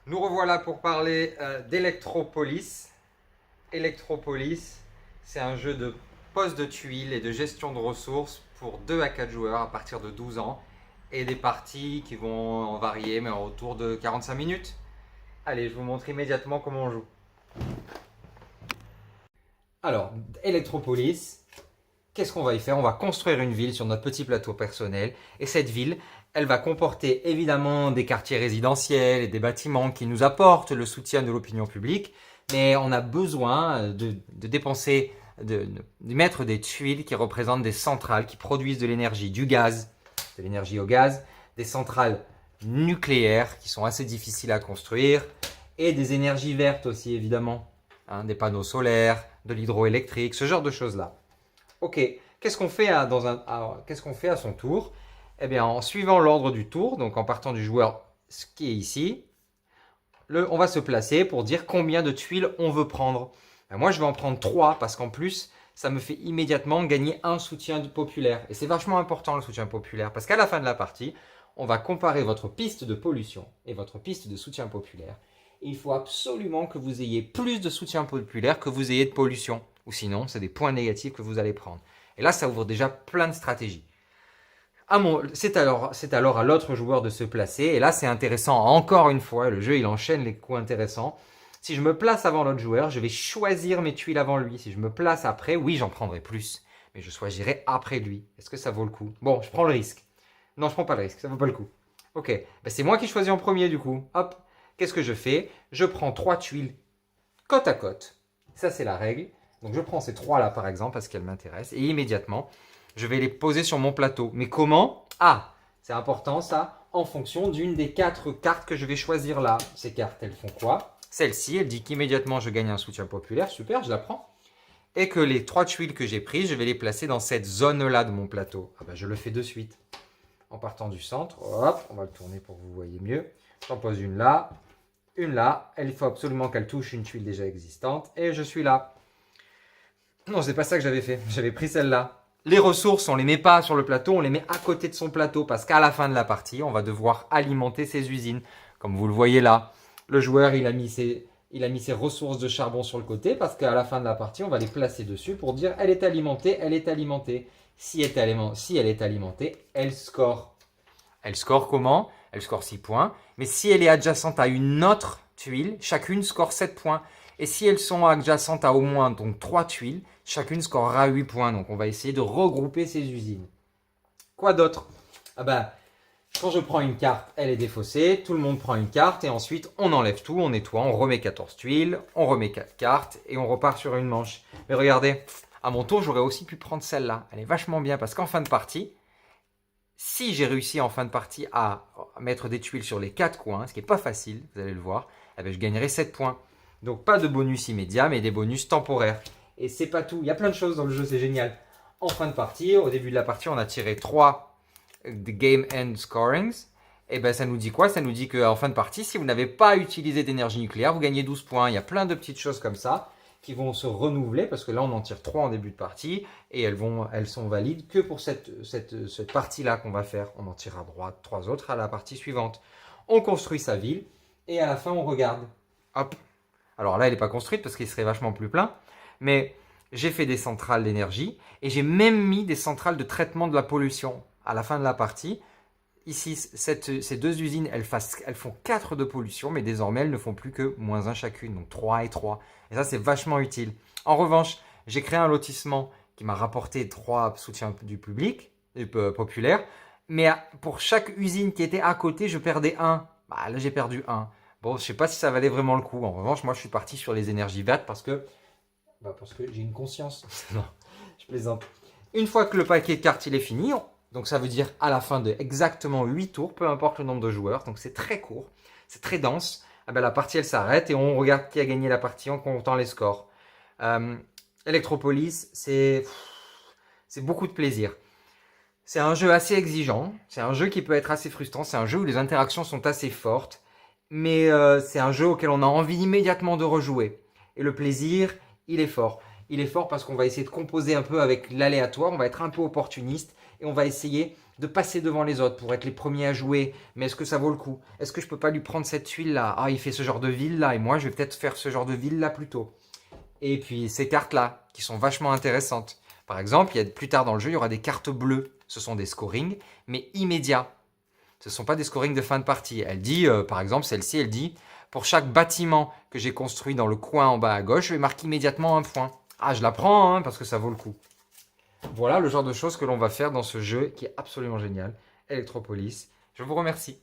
Nous revoilà pour parler d'Electropolis. Electropolis, c'est un jeu de pose de tuiles et de gestion de ressources pour 2 à 4 joueurs à partir de 12 ans et des parties qui vont en varier mais autour de 45 minutes. Allez, je vous montre immédiatement comment on joue. Alors, Electropolis, qu'est-ce qu'on va y faire? On va construire une ville sur notre petit plateau personnel et cette ville, elle va comporter évidemment des quartiers résidentiels et des bâtiments qui nous apportent le soutien de l'opinion publique, mais on a besoin de dépenser, de mettre des tuiles qui représentent des centrales qui produisent de l'énergie, du gaz, de l'énergie au gaz, des centrales nucléaires qui sont assez difficiles à construire et des énergies vertes aussi évidemment, hein, des panneaux solaires, de l'hydroélectrique, ce genre de choses-là. Ok, qu'est-ce qu'on fait à son tour? Eh bien, en suivant l'ordre du tour, donc en partant du joueur qui est ici, on va se placer pour dire combien de tuiles on veut prendre. Moi, je vais en prendre 3 parce qu'en plus, ça me fait immédiatement gagner un soutien populaire. Et c'est vachement important le soutien populaire parce qu'à la fin de la partie, on va comparer votre piste de pollution et votre piste de soutien populaire. Et il faut absolument que vous ayez plus de soutien populaire que vous ayez de pollution. Ou sinon, c'est des points négatifs que vous allez prendre. Et là, ça ouvre déjà plein de stratégies. C'est alors à l'autre joueur de se placer. Et là, c'est intéressant. Encore une fois, le jeu, il enchaîne les coups intéressants. Si je me place avant l'autre joueur, je vais choisir mes tuiles avant lui. Si je me place après, oui, j'en prendrai plus. Mais je choisirai après lui. Est-ce que ça vaut le coup? Bon, je prends le risque. Non, je prends pas le risque. Ça vaut pas le coup. Ok. Ben, c'est moi qui choisis en premier, du coup. Hop. Qu'est-ce que je fais? Je prends 3 tuiles côte à côte. Ça, c'est la règle. Donc, je prends ces 3 là, par exemple, parce qu'elles m'intéressent. Et immédiatement, je vais les poser sur mon plateau. Mais comment? Ah, c'est important ça, en fonction d'une des 4 cartes que je vais choisir là. Ces cartes, elles font quoi? Celle-ci, elle dit qu'immédiatement je gagne un soutien populaire. Super, je la prends. Et que les 3 tuiles que j'ai prises, je vais les placer dans cette zone-là de mon plateau. Ah ben, je le fais de suite. En partant du centre, hop, on va le tourner pour que vous voyez mieux. J'en pose une là, une là. Il faut absolument qu'elle touche une tuile déjà existante. Et je suis là. Non, c'est pas ça que j'avais fait. J'avais pris celle-là. Les ressources, on les met pas sur le plateau, on les met à côté de son plateau parce qu'à la fin de la partie, on va devoir alimenter ses usines. Comme vous le voyez là, le joueur, il a mis ses ressources de charbon sur le côté parce qu'à la fin de la partie, on va les placer dessus pour dire elle est alimentée, elle est alimentée. Si elle est alimentée, elle score. Elle score comment? Elle score 6 points. Mais si elle est adjacente à une autre tuile, chacune score 7 points. Et si elles sont adjacentes à au moins donc 3 tuiles, chacune scorera 8 points. Donc on va essayer de regrouper ces usines. Quoi d'autre? Ah bah, quand je prends une carte, elle est défaussée. Tout le monde prend une carte et ensuite on enlève tout, on nettoie, on remet 14 tuiles, on remet 4 cartes et on repart sur une manche. Mais regardez, à mon tour, j'aurais aussi pu prendre celle-là. Elle est vachement bien parce qu'en fin de partie, si j'ai réussi en fin de partie à mettre des tuiles sur les 4 coins, ce qui n'est pas facile, vous allez le voir, eh bien, je gagnerai 7 points. Donc pas de bonus immédiat, mais des bonus temporaires. Et c'est pas tout, il y a plein de choses dans le jeu, c'est génial. En fin de partie, au début de la partie, on a tiré 3 game end scorings. Et ben ça nous dit quoi? Ça nous dit qu'en fin de partie, si vous n'avez pas utilisé d'énergie nucléaire, vous gagnez 12 points. Il y a plein de petites choses comme ça qui vont se renouveler parce que là on en tire 3 en début de partie et elles sont valides que pour cette partie-là qu'on va faire. On en tirera droit 3 autres à la partie suivante. On construit sa ville et à la fin on regarde. Hop. Alors là elle n'est pas construite parce qu'il serait vachement plus plein, mais j'ai fait des centrales d'énergie et j'ai même mis des centrales de traitement de la pollution à la fin de la partie. Ici, ces 2 usines, elles font 4 de pollution, mais désormais, elles ne font plus que -1 chacune, donc 3 et 3. Et ça, c'est vachement utile. En revanche, j'ai créé un lotissement qui m'a rapporté 3 soutiens du public, populaire, mais pour chaque usine qui était à côté, je perdais 1. Bah, là, j'ai perdu 1. Bon, je ne sais pas si ça valait vraiment le coup. En revanche, moi, je suis parti sur les énergies vertes parce que j'ai une conscience. Non, je plaisante. Une fois que le paquet de cartes il est fini, donc ça veut dire à la fin de exactement 8 tours, peu importe le nombre de joueurs, donc c'est très court, c'est très dense, ah ben la partie elle s'arrête et on regarde qui a gagné la partie en comptant les scores. Electropolis, c'est beaucoup de plaisir. C'est un jeu assez exigeant, c'est un jeu qui peut être assez frustrant, c'est un jeu où les interactions sont assez fortes, mais c'est un jeu auquel on a envie immédiatement de rejouer. Et le plaisir, il est fort. Il est fort parce qu'on va essayer de composer un peu avec l'aléatoire, on va être un peu opportuniste et on va essayer de passer devant les autres pour être les premiers à jouer. Mais est-ce que ça vaut le coup? Est-ce que je peux pas lui prendre cette tuile-là? Ah, il fait ce genre de ville-là et moi, je vais peut-être faire ce genre de ville-là plutôt. Et puis ces cartes-là, qui sont vachement intéressantes. Par exemple, plus tard dans le jeu, il y aura des cartes bleues. Ce sont des scorings, mais immédiats. Ce ne sont pas des scorings de fin de partie. Elle dit, par exemple, celle-ci, elle dit, pour chaque bâtiment que j'ai construit dans le coin en bas à gauche, je vais marquer immédiatement un point. Ah, je la prends, hein, parce que ça vaut le coup. Voilà le genre de choses que l'on va faire dans ce jeu qui est absolument génial, Electropolis. Je vous remercie.